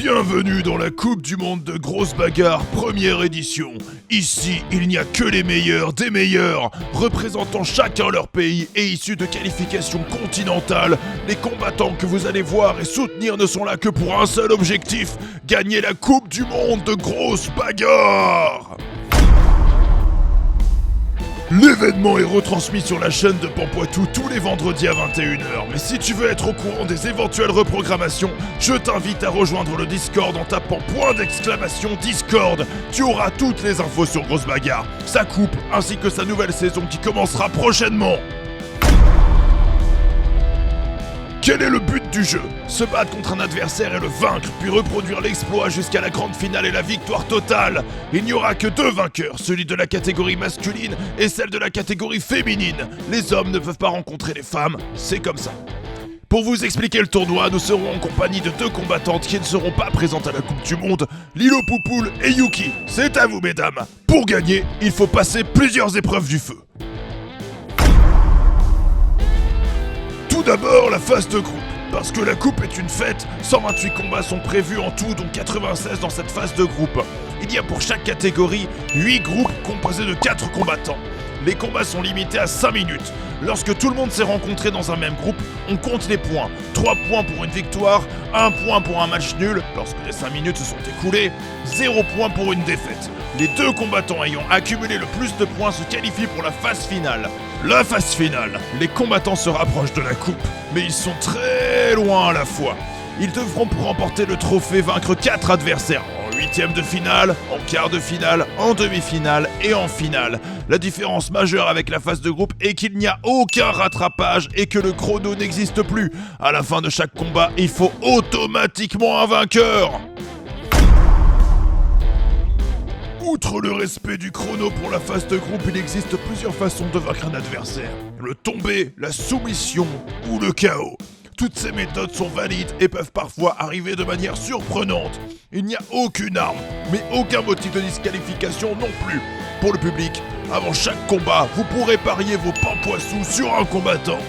Bienvenue dans la Coupe du Monde de Grosse Bagarre, première édition. Ici, il n'y a que les meilleurs des meilleurs, représentant chacun leur pays et issus de qualifications continentales. Les combattants que vous allez voir et soutenir ne sont là que pour un seul objectif, gagner la Coupe du Monde de Grosse Bagarre. L'événement est retransmis sur la chaîne de Pampoitou tous les vendredis à 21h. Mais si tu veux être au courant des éventuelles reprogrammations, je t'invite à rejoindre le Discord en tapant !Discord. Tu auras toutes les infos sur Grosse Bagarre, sa coupe ainsi que sa nouvelle saison qui commencera prochainement. Quel est le but du jeu? Se battre contre un adversaire et le vaincre, puis reproduire l'exploit jusqu'à la grande finale et la victoire totale. Il n'y aura que deux vainqueurs, celui de la catégorie masculine et celle de la catégorie féminine. Les hommes ne peuvent pas rencontrer les femmes, c'est comme ça. Pour vous expliquer le tournoi, nous serons en compagnie de deux combattantes qui ne seront pas présentes à la Coupe du Monde, Lilo Poupoule et Yuki. C'est à vous mesdames. Pour gagner, il faut passer plusieurs épreuves du feu. Tout d'abord, la phase de groupe. Parce que la coupe est une fête, 128 combats sont prévus en tout, dont 96 dans cette phase de groupe. Il y a pour chaque catégorie 8 groupes composés de 4 combattants. Les combats sont limités à 5 minutes. Lorsque tout le monde s'est rencontré dans un même groupe, on compte les points. 3 points pour une victoire, 1 point pour un match nul, lorsque les 5 minutes se sont écoulées, 0 point pour une défaite. Les deux combattants ayant accumulé le plus de points se qualifient pour la phase finale. La phase finale, les combattants se rapprochent de la coupe, mais ils sont très loin à la fois. Ils devront pour remporter le trophée vaincre 4 adversaires en huitième de finale, en quart de finale, en demi-finale et en finale. La différence majeure avec la phase de groupe est qu'il n'y a aucun rattrapage et que le chrono n'existe plus. À la fin de chaque combat, il faut automatiquement un vainqueur. Outre le respect du chrono pour la phase de groupe, il existe plusieurs façons de vaincre un adversaire. Le tombé, la soumission ou le KO. Toutes ces méthodes sont valides et peuvent parfois arriver de manière surprenante. Il n'y a aucune arme, mais aucun motif de disqualification non plus. Pour le public, avant chaque combat, vous pourrez parier vos pampoissous sur un combattant.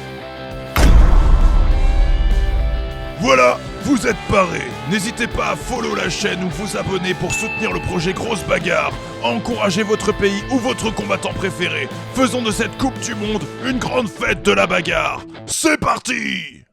Voilà, vous êtes parés. N'hésitez pas à follow la chaîne ou vous abonner pour soutenir le projet Grosse Bagarre. Encouragez votre pays ou votre combattant préféré. Faisons de cette Coupe du Monde une grande fête de la bagarre. C'est parti!